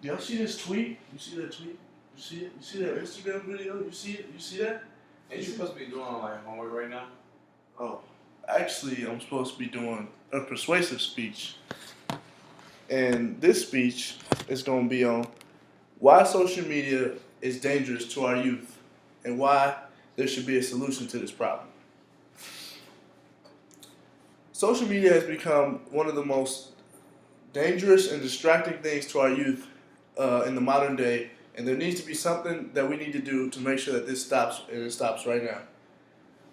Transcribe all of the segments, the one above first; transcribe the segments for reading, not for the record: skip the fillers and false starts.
Y'all see this tweet? You see that tweet? You see it? You see that Instagram video? You see it? You see that? Ain't you supposed to be doing like homework right now? Oh, actually, I'm supposed to be doing a persuasive speech. And this speech is going to be on why social media is dangerous to our youth and why there should be a solution to this problem. Social media has become one of the most dangerous and distracting things to our youth in the modern day, and there needs to be something that we need to do to make sure that this stops, and it stops right now.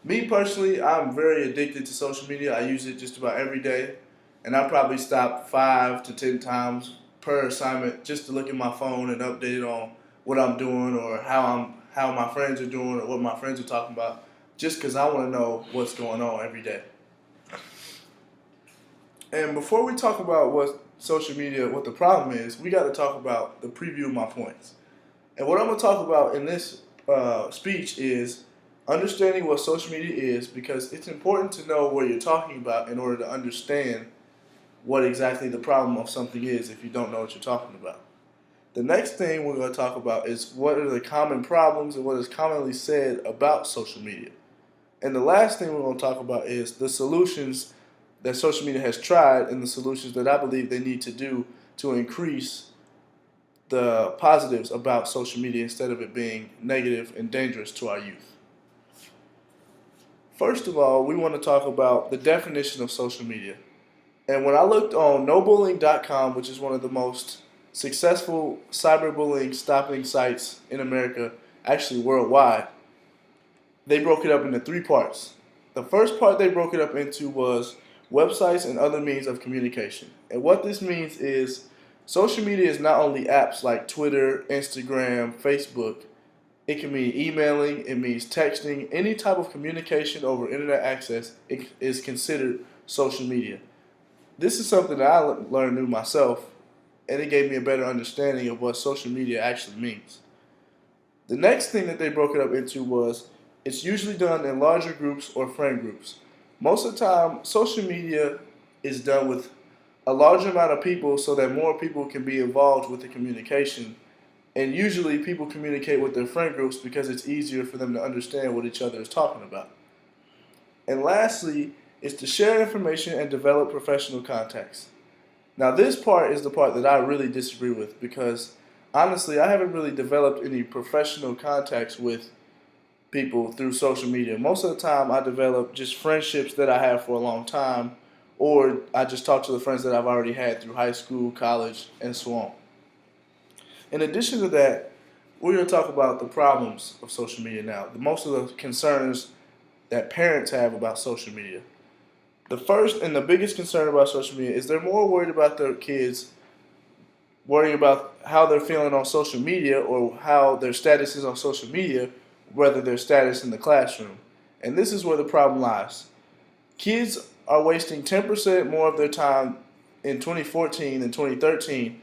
Me personally, I'm very addicted to social media. I use it just about every day, and I probably stop 5 to 10 times per assignment just to look at my phone and update it on what I'm doing or how my friends are doing or what my friends are talking about, just because I want to know what's going on every day. And before we talk about what social media, what the problem is, we got to talk about the preview of my points. And what I'm going to talk about in this speech is understanding what social media is, because it's important to know what you're talking about in order to understand what exactly the problem of something is if you don't know what you're talking about. The next thing we're going to talk about is what are the common problems and what is commonly said about social media. And the last thing we're going to talk about is the solutions that social media has tried and the solutions that I believe they need to do to increase the positives about social media instead of it being negative and dangerous to our youth. First of all, we want to talk about the definition of social media. And when I looked on nobullying.com, which is one of the most successful cyberbullying stopping sites in America, actually worldwide, they broke it up into 3 parts. The first part they broke it up into was websites and other means of communication. And what this means is social media is not only apps like Twitter, Instagram, Facebook. It can mean emailing, it means texting, any type of communication over internet access is considered social media. This is something that I learned new myself, and it gave me a better understanding of what social media actually means. The next thing that they broke it up into was it's usually done in larger groups or friend groups. Most of the time, social media is done with a larger amount of people so that more people can be involved with the communication. And usually people communicate with their friend groups because it's easier for them to understand what each other is talking about. And lastly, is to share information and develop professional contacts. Now this part is the part that I really disagree with because honestly I haven't really developed any professional contacts with people through social media. Most of the time I develop just friendships that I have for a long time, or I just talk to the friends that I've already had through high school, college, and so on. In addition to that, we're going to talk about the problems of social media now. Most of the concerns that parents have about social media. The first and the biggest concern about social media is they're more worried about their kids worrying about how they're feeling on social media or how their status is on social media, rather their status in the classroom. And this is where the problem lies. Kids are wasting 10% more of their time in 2014 than 2013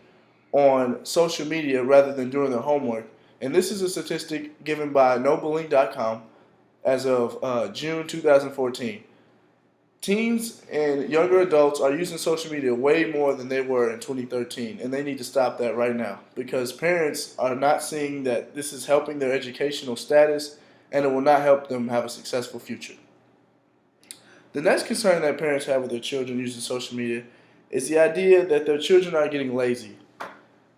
on social media rather than doing their homework. And this is a statistic given by nobullying.com as of June 2014. Teens and younger adults are using social media way more than they were in 2013, and they need to stop that right now because parents are not seeing that this is helping their educational status and it will not help them have a successful future. The next concern that parents have with their children using social media is the idea that their children are getting lazy.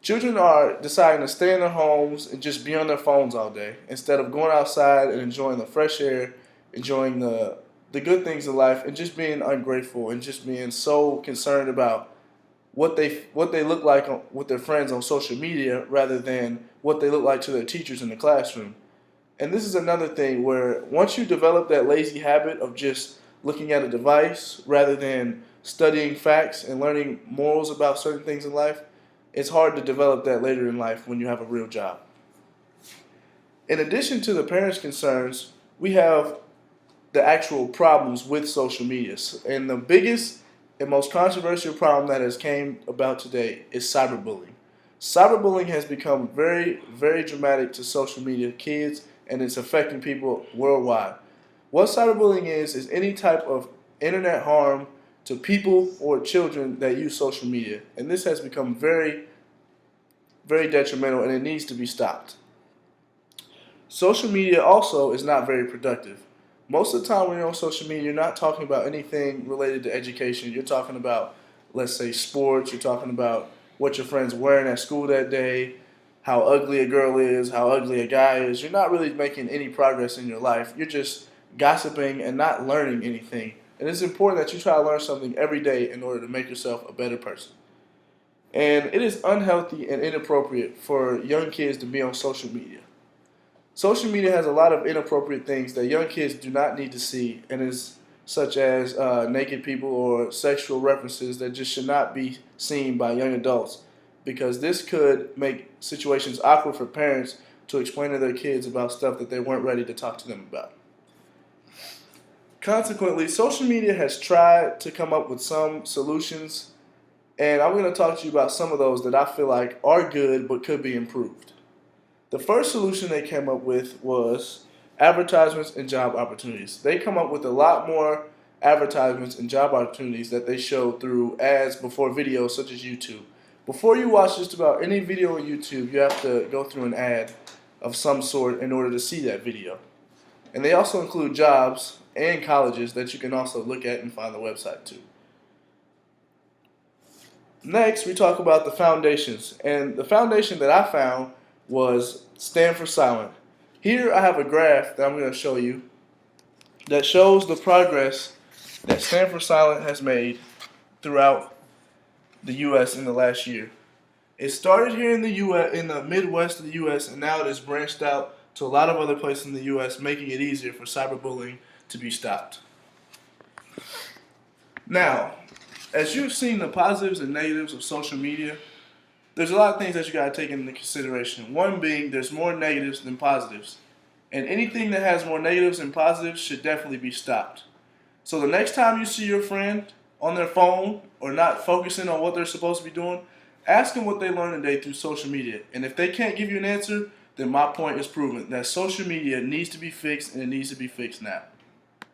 Children are deciding to stay in their homes and just be on their phones all day instead of going outside and enjoying the fresh air, enjoying the good things in life, and just being ungrateful and just being so concerned about what they look like with their friends on social media rather than what they look like to their teachers in the classroom. And this is another thing where once you develop that lazy habit of just looking at a device rather than studying facts and learning morals about certain things in life, it's hard to develop that later in life when you have a real job. In addition to the parents' concerns, we have the actual problems with social media. And the biggest and most controversial problem that has came about today is cyberbullying. Cyberbullying has become very, very dramatic to social media kids, and it's affecting people worldwide. What cyberbullying is any type of internet harm to people or children that use social media. And this has become very very detrimental, and it needs to be stopped. Social media also is not very productive. Most of the time when you're on social media, you're not talking about anything related to education. You're talking about, let's say, sports. You're talking about what your friend's wearing at school that day, how ugly a girl is, how ugly a guy is. You're not really making any progress in your life. You're just gossiping and not learning anything. And it's important that you try to learn something every day in order to make yourself a better person. And it is unhealthy and inappropriate for young kids to be on social media. Social media has a lot of inappropriate things that young kids do not need to see, and is such as naked people or sexual references that just should not be seen by young adults, because this could make situations awkward for parents to explain to their kids about stuff that they weren't ready to talk to them about. Consequently, social media has tried to come up with some solutions, and I'm going to talk to you about some of those that I feel like are good but could be improved. The first solution they came up with was advertisements and job opportunities. They come up with a lot more advertisements and job opportunities that they show through ads before videos such as YouTube. Before you watch just about any video on YouTube, you have to go through an ad of some sort in order to see that video. And they also include jobs and colleges that you can also look at and find the website too. Next, we talk about the foundations. And the foundation that I found was Stand for Silent. Here I have a graph that I'm going to show you that shows the progress that Stand for Silent has made throughout the U.S. in the last year. It started here in the U.S., in the Midwest of the U.S., and now it has branched out to a lot of other places in the U.S., making it easier for cyberbullying to be stopped. Now, as you've seen the positives and negatives of social media, there's a lot of things that you got to take into consideration. One being there's more negatives than positives. And anything that has more negatives than positives should definitely be stopped. So the next time you see your friend on their phone or not focusing on what they're supposed to be doing, ask them what they learned today through social media. And if they can't give you an answer, then my point is proven that social media needs to be fixed, and it needs to be fixed now.